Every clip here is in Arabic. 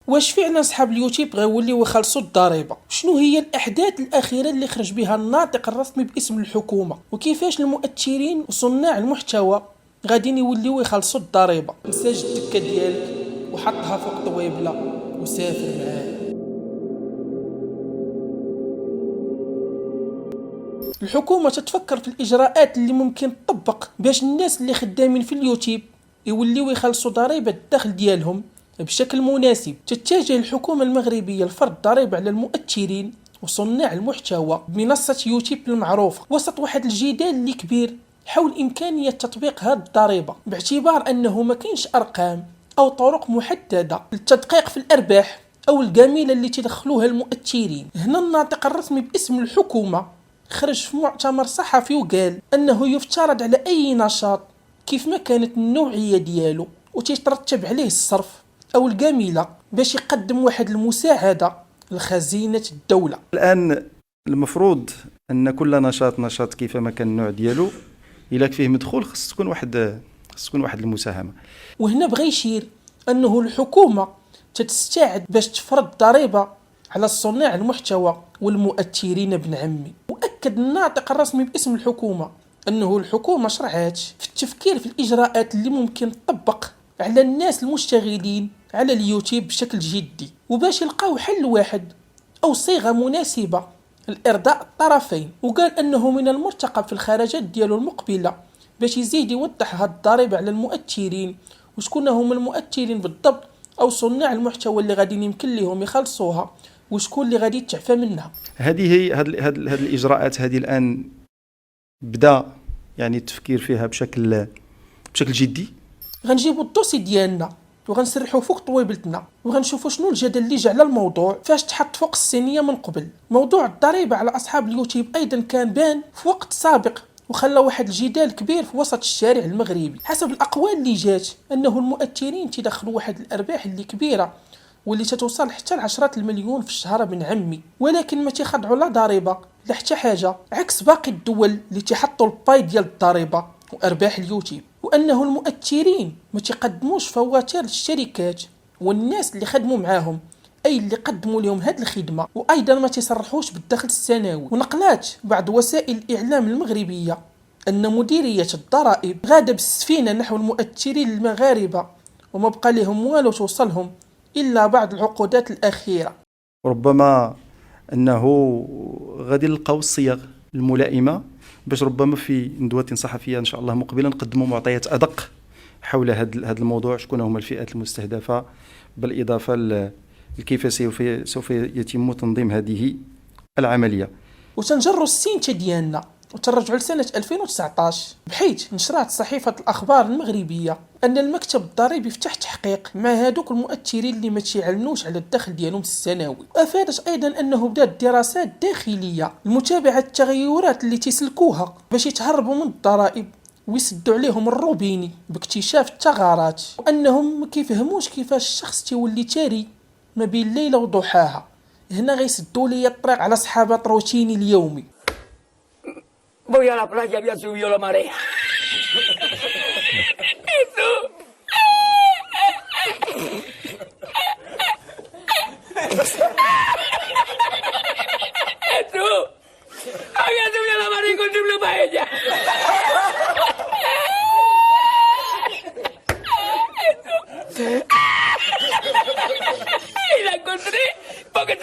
واش فعلا صحاب اليوتيوب غيوليو يخلصوا الضريبه؟ شنو هي الاحداث الاخيره اللي خرج بها الناطق الرسمي باسم الحكومه؟ وكيفاش المؤثرين وصناع المحتوى غاديين يوليو يخلصوا الضريبه؟ مساج الدكه ديالك وحطها فوق طويبله وسافر معاه. الحكومه تتفكر في الاجراءات اللي ممكن تطبق باش الناس اللي خدامين في اليوتيوب يوليو يخلصوا ضريبه الدخل ديالهم بشكل مناسب. تتجه الحكومة المغربية لفرض ضريبة على المؤثرين وصناع المحتوى بمنصة يوتيوب المعروفة وسط واحد الجدال اللي كبير حول إمكانية تطبيق هذه الضريبة، باعتبار أنه ما كاينش أرقام أو طرق محددة للتدقيق في الأرباح أو الجميلة اللي تدخلوها المؤثرين. هنا الناطق الرسمي باسم الحكومة خرج في مؤتمر صحفي وقال أنه يفترض على أي نشاط كيف ما كانت النوعية ديالو وتترتب عليه الصرف أو الجميلة باش يقدم واحد المساعدة لخزينة الدولة. الآن المفروض أن كل نشاط كيفما كان النوع ديالو إلا فيه مدخول خص تكون واحد المساهمة. وهنا بغى يشير أنه الحكومة تستعد باش تفرض ضريبة على صناع المحتوى والمؤثرين ابن عمي. وأكد الناطق الرسمي باسم الحكومة أنه الحكومة شرعت في التفكير في الإجراءات اللي ممكن تطبق على الناس المشتغلين على اليوتيوب بشكل جدي، وباش يلقاو حل واحد أو صيغة مناسبة لإرضاء الطرفين. وقال أنه من المرتقب في الخرجات ديالو المقبلة باش يزيد يوضح هاد الضريبة على المؤثرين وشكون هما المؤثرين بالضبط أو صناع المحتوى اللي غادي يمكن لهم يخلصوها وشكون اللي غادي يتعفى منها. هذه هي هاد الإجراءات هذه الآن بدأ يعني التفكير فيها بشكل جدي. غنجيبوا الدوسي ديالنا وغنسرحوا فوق طويبلتنا وغنشوفوا شنو الجدل اللي جا على الموضوع فاش تحط فوق الصينيه من قبل. موضوع الضريبه على اصحاب اليوتيوب ايضا كان بان في وقت سابق وخلى واحد الجدال كبير في وسط الشارع المغربي. حسب الاقوال اللي جات انه المؤثرين تدخلوا واحد الارباح اللي كبيره واللي تتوصل حتى ل10 المليون في الشهر ابن عمي، ولكن ما تيخضعوا لا ضريبه لا حتى حاجه عكس باقي الدول اللي تيحطوا الباي ديال الضريبه وارباح اليوتيوب. وانه المؤثرين ما تقدموش فواتير للشركات والناس اللي خدموا معاهم اي اللي قدموا لهم هذه الخدمه، وايضا ما تصرحوش بالدخل السنوي. ونقلات بعض وسائل الاعلام المغربيه ان مديريه الضرائب غاده بالسفينه نحو المؤثرين المغاربه وما بقى لهم والو توصلهم الا بعض العقودات الاخيره. ربما انه غادي نلقاو الصيغ الملائمه باش ربما في ندوة صحفية إن شاء الله مقبلا نقدموا معطيات أدق حول هذا الموضوع، شكون هما الفئات المستهدفة، بالإضافة لكيف سوف يتم تنظيم هذه العملية. وتنجروا السينتا ديالنا وترجعوا لسنة 2019 بحيث نشرات صحيفة الأخبار المغربية أن المكتب الضريبي يفتح تحقيق مع هادوك المؤثرين اللي ما تيعلنوش على الدخل ديالهم السنوي. وأفادت أيضا أنه بدات دراسات داخلية لمتابعة التغيرات اللي تسلكوها باش يتهربوا من الضرائب ويسدوا عليهم الروبيني باكتشاف الثغرات، وأنهم ما كيفهموش كيفاش الشخص تيولي تاري ما بين ليلة وضحاها. هنا غيسدوا لي الطريق على صحابة روتيني اليومي. Voy a la playa, ya subió la marea. Eso. Eso. Había subido la marea con triple paella. Eso. Y la encontré porque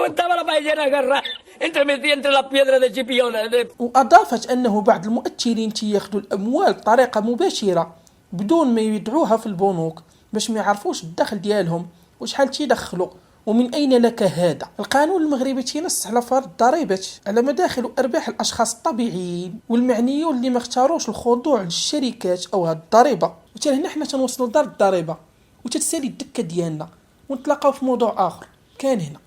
estaba la paellera agarrada. entre las piedras de Chipiona. وأضافت أنه بعض المؤثرين تياخدوا الأموال بطريقة مباشرة بدون ما يدعوها في البنوك باش ما يعرفوش الدخل ديالهم وشحال تيدخلوا ومن أين لك هذا. القانون المغربي تينص على فرض الضريبة على مداخل وأرباح الأشخاص الطبيعيين والمعنيين اللي ما اختاروش الخضوع للشركات أو هاد الضريبة. وتال هنا حنا تنوصلوا لدار الضريبة وتتسالي الدكة ديالنا ونتلاقاو في موضوع آخر كان هنا.